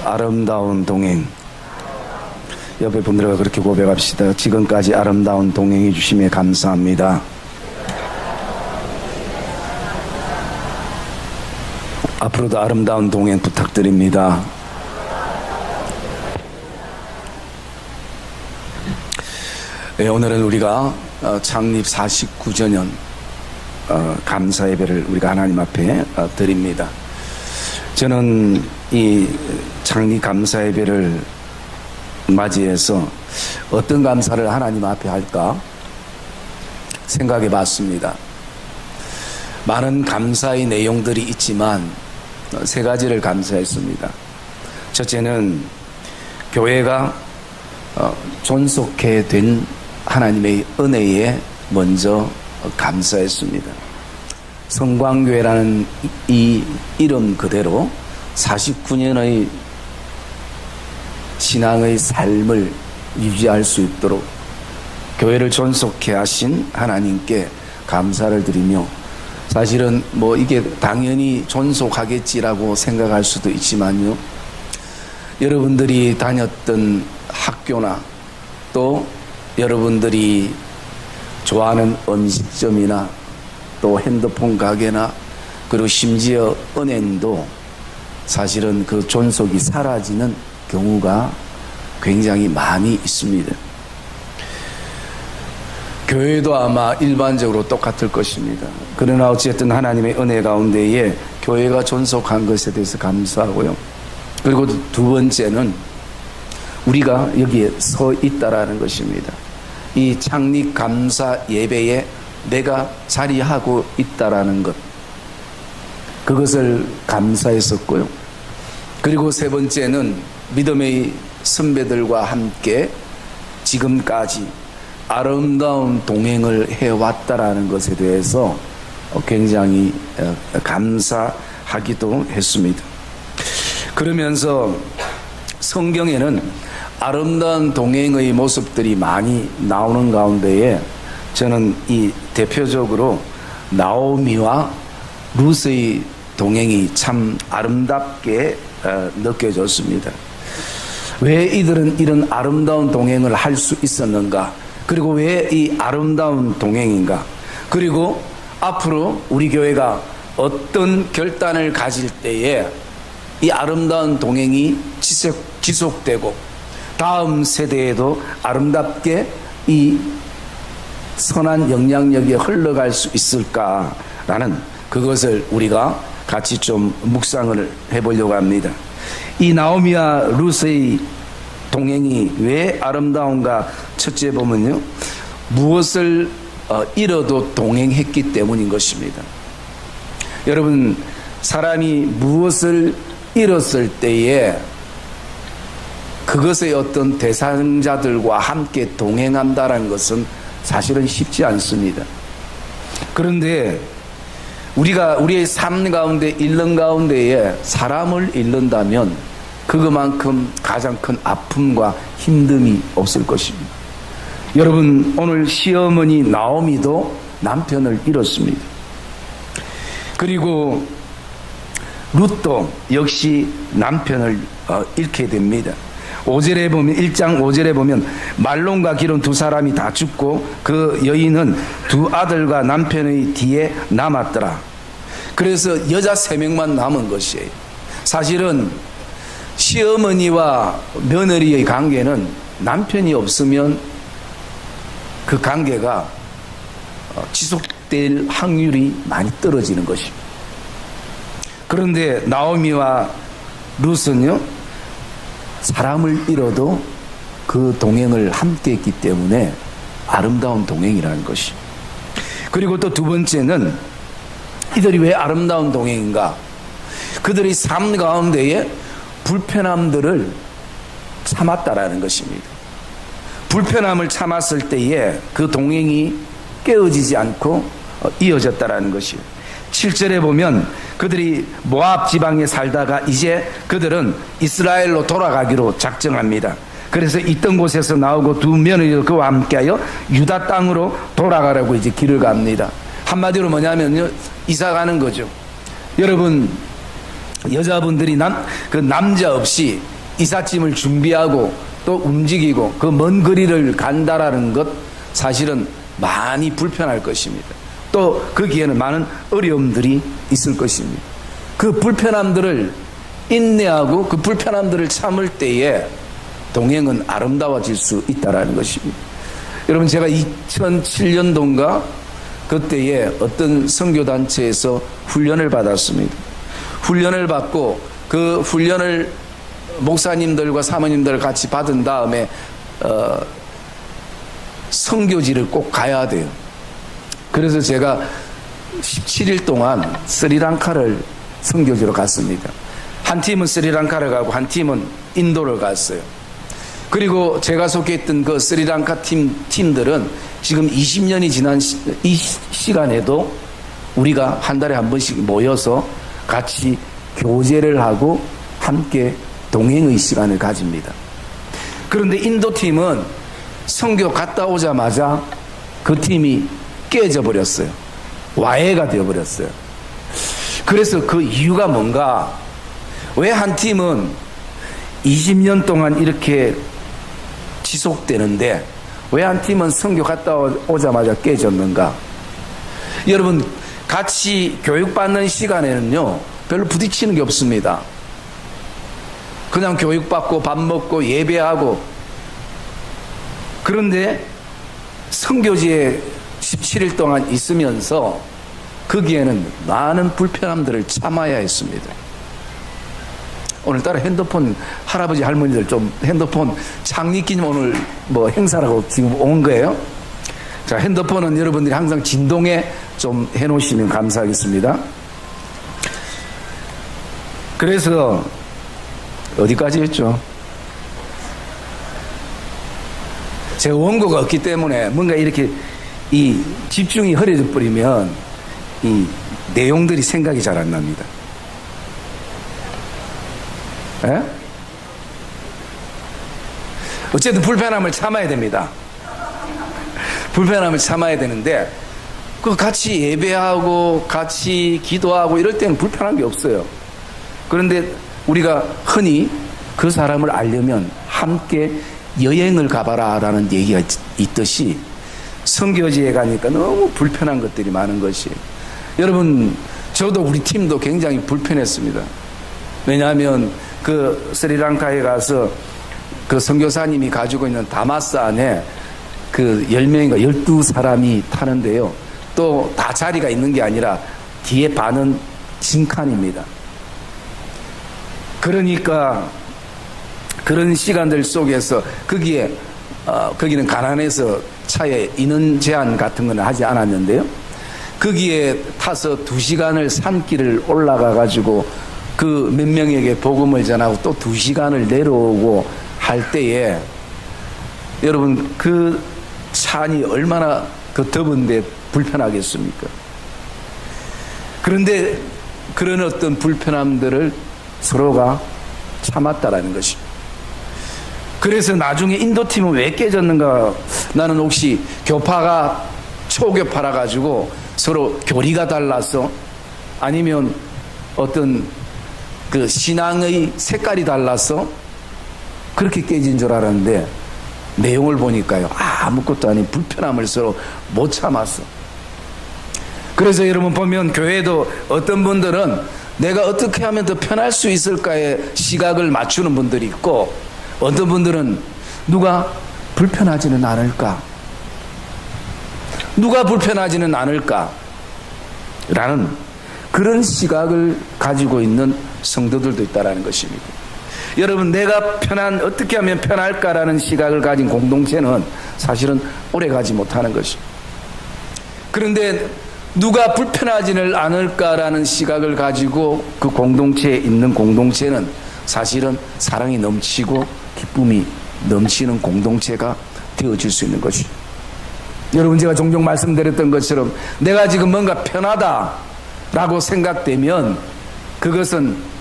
아름다운 동행. 옆에 분들과 그렇게 고백합시다. 지금까지 아름다운 동행해 주심에 감사합니다. 앞으로도 아름다운 동행 부탁드립니다. 네, 오늘은 우리가 창립 49주년 감사 예배를 우리가 하나님 앞에 드립니다. 저는 이 창립 감사 예배를 맞이해서 어떤 감사를 하나님 앞에 할까 생각해 봤습니다. 많은 감사의 내용들이 있지만 세 가지를 감사했습니다. 첫째는 교회가 존속해 된 하나님의 은혜에 먼저 감사했습니다. 성광교회라는 이 이름 그대로 49년의 신앙의 삶을 유지할 수 있도록 교회를 존속해 하신 하나님께 감사를 드리며, 사실은 뭐 이게 당연히 존속하겠지라고 생각할 수도 있지만요, 여러분들이 다녔던 학교나 또 여러분들이 좋아하는 음식점이나 또 핸드폰 가게나 그리고 심지어 은행도 사실은 그 존속이 사라지는 경우가 굉장히 많이 있습니다. 교회도 아마 일반적으로 똑같을 것입니다. 그러나 어쨌든 하나님의 은혜 가운데에 교회가 존속한 것에 대해서 감사하고요. 그리고 두 번째는 우리가 여기에 서 있다라는 것입니다. 이 창립 감사 예배에 내가 자리하고 있다라는 것, 그것을 감사했었고요. 그리고 세 번째는 믿음의 선배들과 함께 지금까지 아름다운 동행을 해왔다라는 것에 대해서 굉장히 감사하기도 했습니다. 그러면서 성경에는 아름다운 동행의 모습들이 많이 나오는 가운데에 저는 이 대표적으로 나오미와 룻의 동행이 참 아름답게 느껴졌습니다. 왜 이들은 이런 아름다운 동행을 할 수 있었는가? 그리고 왜 이 아름다운 동행인가? 그리고 앞으로 우리 교회가 어떤 결단을 가질 때에 이 아름다운 동행이 지속되고 다음 세대에도 아름답게 이 선한 영향력이 흘러갈 수 있을까라는 그것을 우리가 같이 좀 묵상을 해보려고 합니다. 이 나오미와 룻의 동행이 왜 아름다운가? 첫째 보면요, 무엇을 잃어도 동행했기 때문인 것입니다. 여러분, 사람이 무엇을 잃었을 때에 그것의 어떤 대상자들과 함께 동행한다는 것은 사실은 쉽지 않습니다. 그런데 우리가 우리의 삶 가운데 잃는 가운데에 사람을 잃는다면 그것만큼 가장 큰 아픔과 힘듦이 없을 것입니다. 여러분, 오늘 시어머니 나오미도 남편을 잃었습니다. 그리고 룻도 역시 남편을 잃게 됩니다. 5절에 보면, 1장 5절에 보면 말론과 기론 두 사람이 다 죽고 그 여인은 두 아들과 남편의 뒤에 남았더라. 그래서 여자 3명만 남은 것이에요. 사실은 시어머니와 며느리의 관계는 남편이 없으면 그 관계가 지속될 확률이 많이 떨어지는 것입니다. 그런데 나오미와 룻은요, 사람을 잃어도 그 동행을 함께 했기 때문에 아름다운 동행이라는 것이. 그리고 또 두 번째는 이들이 왜 아름다운 동행인가? 그들의 삶 가운데에 불편함들을 참았다라는 것입니다. 불편함을 참았을 때에 그 동행이 깨어지지 않고 이어졌다라는 것이에요. 7절에 보면 그들이 모압 지방에 살다가 이제 그들은 이스라엘로 돌아가기로 작정합니다. 그래서 있던 곳에서 나오고 두 며느리를 그와 함께하여 유다 땅으로 돌아가라고 이제 길을 갑니다. 한마디로 뭐냐면요, 이사 가는 거죠. 여러분, 여자분들이 그 남자 없이 이삿짐을 준비하고 또 움직이고 그 먼 거리를 간다라는 것 사실은 많이 불편할 것입니다. 또 거기에는 많은 어려움들이 있을 것입니다. 그 불편함들을 인내하고 그 불편함들을 참을 때에 동행은 아름다워질 수 있다는 것입니다. 여러분, 제가 2007년도인가 그때에 어떤 선교단체에서 훈련을 받았습니다. 훈련을 받고 그 훈련을 목사님들과 사모님들 같이 받은 다음에 선교지를 꼭 가야 돼요. 그래서 제가 17일 동안 스리랑카를 선교지로 갔습니다. 한 팀은 스리랑카를 가고 한 팀은 인도를 갔어요. 그리고 제가 속했던 그 스리랑카 팀들은 지금 20년이 지난 이 시간에도 우리가 한 달에 한 번씩 모여서 같이 교제를 하고 함께 동행의 시간을 가집니다. 그런데 인도 팀은 선교 갔다 오자마자 그 팀이 깨져 버렸어요. 와해가 되어 버렸어요. 그래서 그 이유가 뭔가, 왜 한 팀은 20년 동안 이렇게 지속되는데 왜 한 팀은 선교 갔다 오자마자 깨졌는가? 여러분, 같이 교육받는 시간에는요 별로 부딪히는 게 없습니다. 그냥 교육받고 밥 먹고 예배하고. 그런데 선교지에 17일 동안 있으면서 거기에는 많은 불편함들을 참아야 했습니다. 오늘따라 핸드폰, 할아버지 할머니들 좀 핸드폰 창립기념 오늘 뭐 행사라고 지금 온 거예요. 자, 핸드폰은 여러분들이 항상 진동에 좀 해놓으시면 감사하겠습니다. 그래서 어디까지 했죠? 제가 원고가 없기 때문에 뭔가 이렇게 이 집중이 흐려져 버리면 이 내용들이 생각이 잘 안 납니다. 에? 어쨌든 불편함을 참아야 됩니다. 불편함을 참아야 되는데 그 같이 예배하고 같이 기도하고 이럴 때는 불편한 게 없어요. 그런데 우리가 흔히 그 사람을 알려면 함께 여행을 가봐라 라는 얘기가 있듯이 선교지에 가니까 너무 불편한 것들이 많은 것이, 여러분, 저도 우리 팀도 굉장히 불편했습니다. 왜냐하면 그 스리랑카에 가서 그 선교사님이 가지고 있는 다마스 안에 그 10명인가 12사람이 타는데요, 또 다 자리가 있는 게 아니라 뒤에 반은 징칸입니다. 그러니까 그런 시간들 속에서 거기는 가난해서 차에 인원 제한 같은 건 하지 않았는데요, 거기에 타서 2시간을 산길을 올라가 가지고 그 몇 명에게 복음을 전하고 또 2시간을 내려오고 할 때에 여러분, 그 차 안이 얼마나 그 더운데 불편하겠습니까? 그런데 그런 어떤 불편함들을 서로가 참았다라는 것입니다. 그래서 나중에 인도팀은 왜 깨졌는가? 나는 혹시 교파가 초교파라 가지고 서로 교리가 달라서, 아니면 어떤 그 신앙의 색깔이 달라서 그렇게 깨진 줄 알았는데 내용을 보니까요, 아무것도 아닌 불편함을 서로 못 참았어. 그래서 여러분 보면 교회도 어떤 분들은 내가 어떻게 하면 더 편할 수 있을까에 시각을 맞추는 분들이 있고, 어떤 분들은 누가 불편하지는 않을까, 누가 불편하지는 않을까 라는 그런 시각을 가지고 있는 성도들도 있다는 것입니다. 여러분, 내가 어떻게 하면 편할까라는 시각을 가진 공동체는 사실은 오래 가지 못하는 것입니다. 그런데 누가 불편하지는 않을까라는 시각을 가지고 그 공동체에 있는 공동체는 사실은 사랑이 넘치고 기쁨이 넘치는 공동체가 되어질 수 있는 것입니다. 여러분, 제가 종종 말씀드렸던 것처럼 내가 지금 뭔가 편하다라고 생각되면 그것은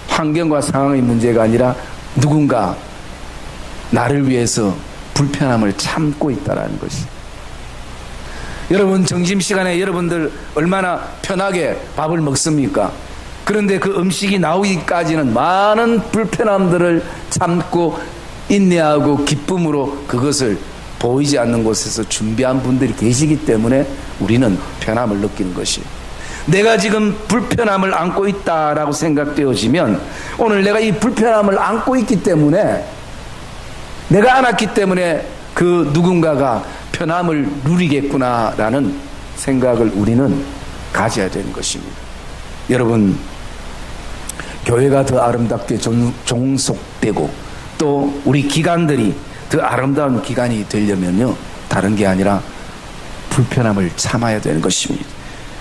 환경과 상황의 문제가 아니라 누군가 나를 위해서 불편함을 참고 있다는 것이. 여러분, 점심시간에 여러분들 얼마나 편하게 밥을 먹습니까? 그런데 그 음식이 나오기까지는 많은 불편함들을 참고 인내하고 기쁨으로 그것을 보이지 않는 곳에서 준비한 분들이 계시기 때문에 우리는 편함을 느끼는 것이에요. 내가 지금 불편함을 안고 있다라고 생각되어지면 오늘 내가 이 불편함을 안고 있기 때문에 내가 안았기 때문에 그 누군가가 편함을 누리겠구나라는 생각을 우리는 가져야 되는 것입니다. 여러분, 교회가 더 아름답게 종속되고 또 우리 기관들이 더 아름다운 기관이 되려면요, 다른 게 아니라 불편함을 참아야 되는 것입니다.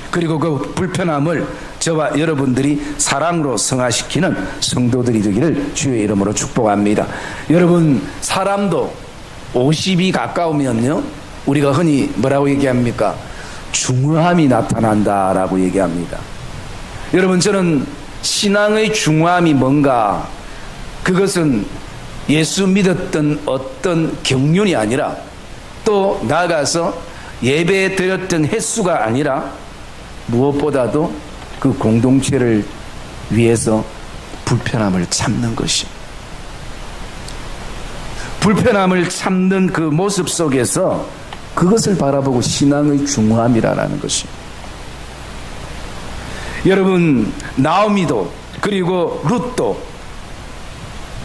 그리고 그 불편함을 저와 여러분들이 사랑으로 승화시키는 성도들이 되기를 주의 이름으로 축복합니다. 여러분, 사람도 50이 가까우면요, 우리가 흔히 뭐라고 얘기합니까? 중후함이 나타난다라고 얘기합니다. 여러분, 저는 신앙의 중후함이 뭔가, 그것은 예수 믿었던 어떤 경륜이 아니라 또 나아가서 예배 드렸던 횟수가 아니라 무엇보다도 그 공동체를 위해서 불편함을 참는 것이, 불편함을 참는 그 모습 속에서 그것을 바라보고 신앙의 중후함이라는 것이. 여러분, 나오미도 그리고 룻도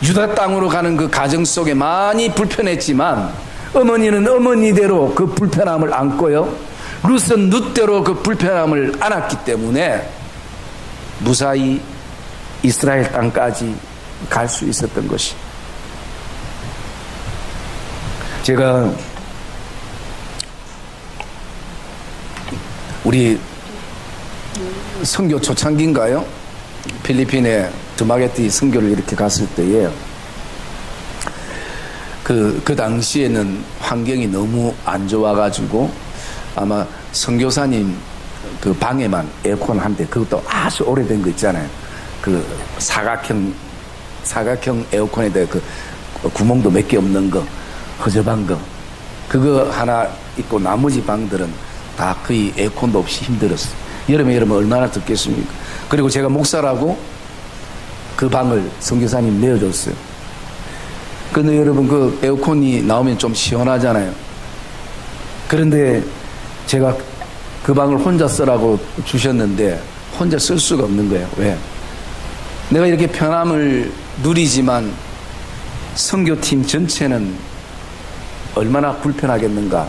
유다 땅으로 가는 그 가정 속에 많이 불편했지만 어머니는 어머니대로 그 불편함을 안고요, 룻은 룻대로 그 불편함을 안았기 때문에 무사히 이스라엘 땅까지 갈 수 있었던 것이. 제가 우리 선교 초창기인가요? 필리핀에 두마게티 선교를 이렇게 갔을 때에 그 당시에는 환경이 너무 안 좋아가지고 아마 선교사님 그 방에만 에어컨 한 대, 그것도 아주 오래된 거 있잖아요. 그 사각형 에어컨에 대해 그 구멍도 몇 개 없는 거, 허접한 거, 그거 하나 있고 나머지 방들은 다 거의 에어컨도 없이 힘들었어요. 여름에 얼마나 덥겠습니까? 그리고 제가 목사라고 그 방을 선교사님 내어줬어요. 근데 여러분, 그 에어컨이 나오면 좀 시원하잖아요. 그런데 제가 그 방을 혼자 쓰라고 주셨는데 혼자 쓸 수가 없는 거예요. 왜? 내가 이렇게 편함을 누리지만 선교팀 전체는 얼마나 불편하겠는가.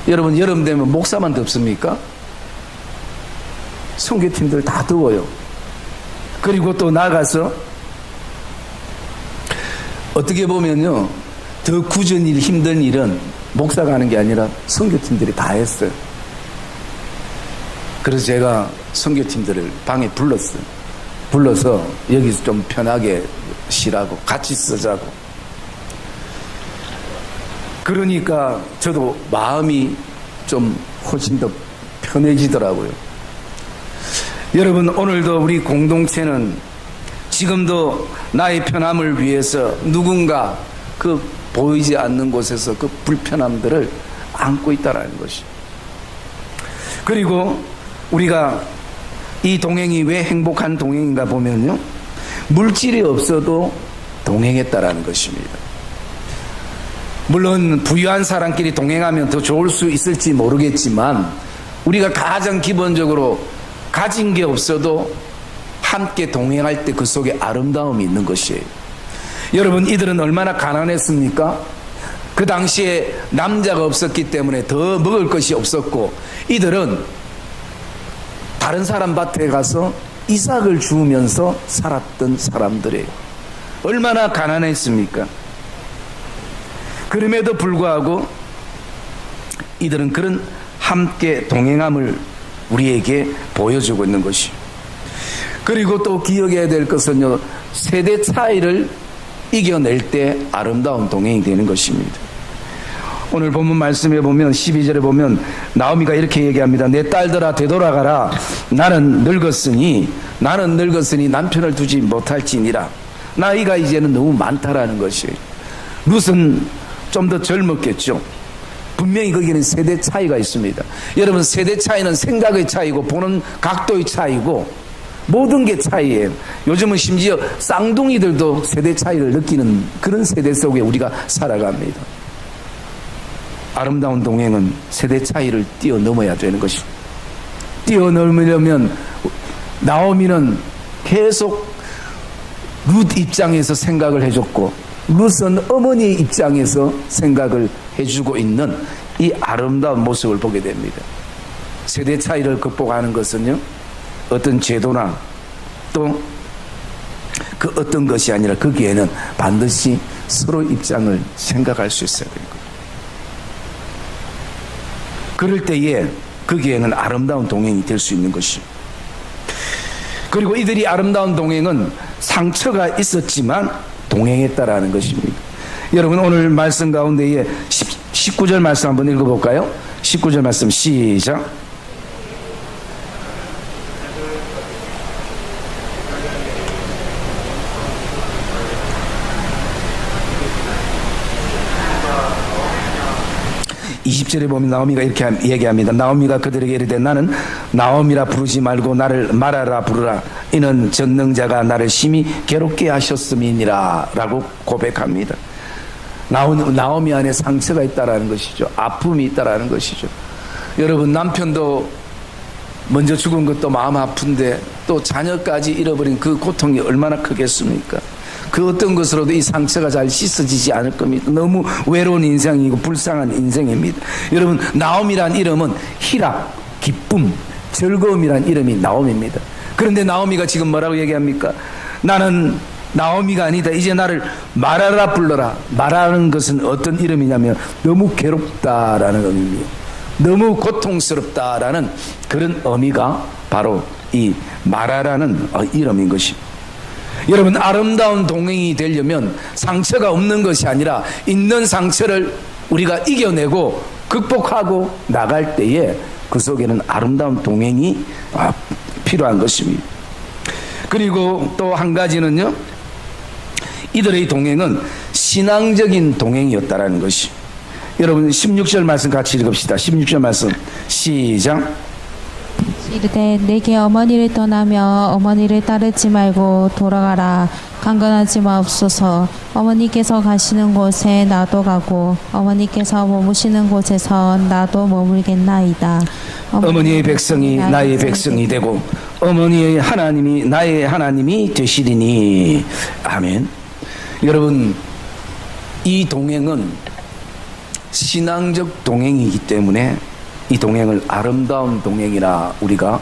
여러분, 여름 되면 목사만 덥습니까? 선교팀들 다 더워요. 그리고 또 나가서 어떻게 보면요, 더 굳은 일, 힘든 일은 목사가 하는 게 아니라 선교팀들이 다 했어요. 그래서 제가 선교팀들을 방에 불러서 여기서 좀 편하게 쉬라고, 같이 쓰자고. 그러니까 저도 마음이 좀 훨씬 더 편해지더라고요. 여러분, 오늘도 우리 공동체는 지금도 나의 편함을 위해서 누군가 그 보이지 않는 곳에서 그 불편함들을 안고 있다는 것이. 그리고 우리가 이 동행이 왜 행복한 동행인가 보면요, 물질이 없어도 동행했다라는 것입니다. 물론 부유한 사람끼리 동행하면 더 좋을 수 있을지 모르겠지만 우리가 가장 기본적으로 가진 게 없어도 함께 동행할 때 그 속에 아름다움이 있는 것이에요. 여러분, 이들은 얼마나 가난했습니까? 그 당시에 남자가 없었기 때문에 더 먹을 것이 없었고, 이들은 다른 사람 밭에 가서 이삭을 주우면서 살았던 사람들이에요. 얼마나 가난했습니까? 그럼에도 불구하고 이들은 그런 함께 동행함을 우리에게 보여주고 있는 것이에요. 그리고 또 기억해야 될 것은요, 세대 차이를 이겨낼 때 아름다운 동행이 되는 것입니다. 오늘 본문 말씀에 보면 12절에 보면 나오미가 이렇게 얘기합니다. 내 딸들아 되돌아가라. 나는 늙었으니 남편을 두지 못할지니라. 나이가 이제는 너무 많다라는 것이에요. 룻은 좀 더 젊었겠죠. 분명히 거기는 세대 차이가 있습니다. 여러분, 세대 차이는 생각의 차이고 보는 각도의 차이고 모든 게 차이예요. 요즘은 심지어 쌍둥이들도 세대 차이를 느끼는 그런 세대 속에 우리가 살아갑니다. 아름다운 동행은 세대 차이를 뛰어넘어야 되는 것이죠. 뛰어넘으려면 나오미는 계속 룻 입장에서 생각을 해줬고 룻은 어머니의 입장에서 생각을 해주고 있는 이 아름다운 모습을 보게 됩니다. 세대 차이를 극복하는 것은요, 어떤 제도나 또 그 어떤 것이 아니라 거기에는 반드시 서로 입장을 생각할 수 있어야 됩니다. 그럴 때에 거기에는 아름다운 동행이 될 수 있는 것이죠. 그리고 이들이 아름다운 동행은 상처가 있었지만 동행했다라는 것입니다. 여러분 오늘 말씀 가운데에 19절 말씀 한번 읽어볼까요? 19절 말씀 시작. 20절에 보면 나오미가 이렇게 얘기합니다. 나오미가 그들에게 이르되 나는 나오미라 부르지 말고 나를 마라라 부르라. 이는 전능자가 나를 심히 괴롭게 하셨음이니라 라고 고백합니다. 나오미 안에 상처가 있다라는 것이죠. 아픔이 있다라는 것이죠. 여러분 남편도 먼저 죽은 것도 마음 아픈데 또 자녀까지 잃어버린 그 고통이 얼마나 크겠습니까? 그 어떤 것으로도 이 상처가 잘 씻어지지 않을 겁니다. 너무 외로운 인생이고 불쌍한 인생입니다. 여러분 나오미란 이름은 희락, 기쁨, 즐거움이란 이름이 나오미입니다. 그런데 나오미가 지금 뭐라고 얘기합니까? 나는 나오미가 아니다. 이제 나를 마라라 불러라. 마라라는 것은 어떤 이름이냐면 너무 괴롭다라는 의미예요. 너무 고통스럽다라는 그런 의미가 바로 이 마라라는 이름인 것입니다. 여러분 아름다운 동행이 되려면 상처가 없는 것이 아니라 있는 상처를 우리가 이겨내고 극복하고 나갈 때에 그 속에는 아름다운 동행이 필요한 것입니다. 그리고 또 한 가지는요, 이들의 동행은 신앙적인 동행이었다라는 것이. 여러분 16절 말씀 같이 읽읍시다. 16절 말씀 시작. 이르되 내게 어머니를 떠나며 어머니를 따르지 말고 돌아가라. 강건하지 마옵소서. 어머니께서 가시는 곳에 나도 가고 어머니께서 머무시는 곳에서 나도 머물겠나이다. 어머니의 백성이 나의 백성이 되고 어머니의 하나님이 나의 하나님이 되시리니. 아멘. 여러분 이 동행은 신앙적 동행이기 때문에 이 동행을 아름다운 동행이라 우리가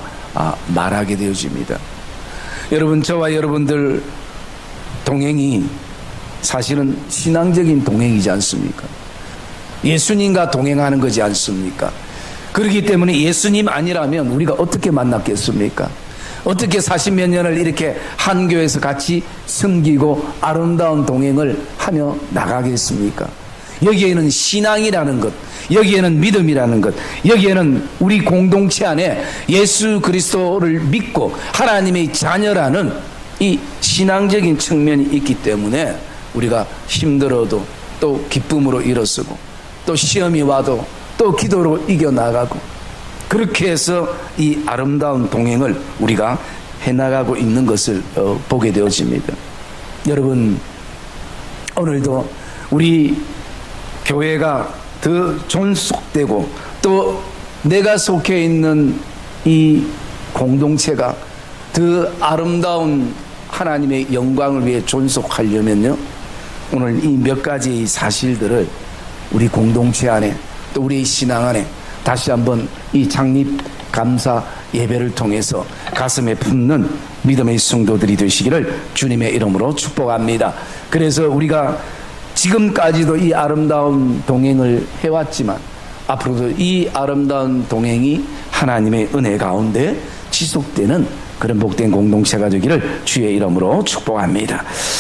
말하게 되어집니다. 여러분 저와 여러분들 동행이 사실은 신앙적인 동행이지 않습니까? 예수님과 동행하는 거지 않습니까? 그렇기 때문에 예수님 아니라면 우리가 어떻게 만났겠습니까? 어떻게 40몇 년을 이렇게 한 교회에서 같이 섬기고 아름다운 동행을 하며 나가겠습니까? 여기에는 신앙이라는 것, 여기에는 믿음이라는 것, 여기에는 우리 공동체 안에 예수 그리스도를 믿고 하나님의 자녀라는 이 신앙적인 측면이 있기 때문에 우리가 힘들어도 또 기쁨으로 일어서고 또 시험이 와도 또 기도로 이겨나가고 그렇게 해서 이 아름다운 동행을 우리가 해나가고 있는 것을 보게 되어집니다. 여러분 오늘도 우리 교회가 더 존속되고 또 내가 속해 있는 이 공동체가 더 아름다운 하나님의 영광을 위해 존속하려면요, 오늘 이 몇 가지의 사실들을 우리 공동체 안에 또 우리의 신앙 안에 다시 한번 이 창립 감사 예배를 통해서 가슴에 품는 믿음의 성도들이 되시기를 주님의 이름으로 축복합니다. 그래서 우리가 지금까지도 이 아름다운 동행을 해왔지만 앞으로도 이 아름다운 동행이 하나님의 은혜 가운데 지속되는 그런 복된 공동체가 되기를 주의 이름으로 축복합니다.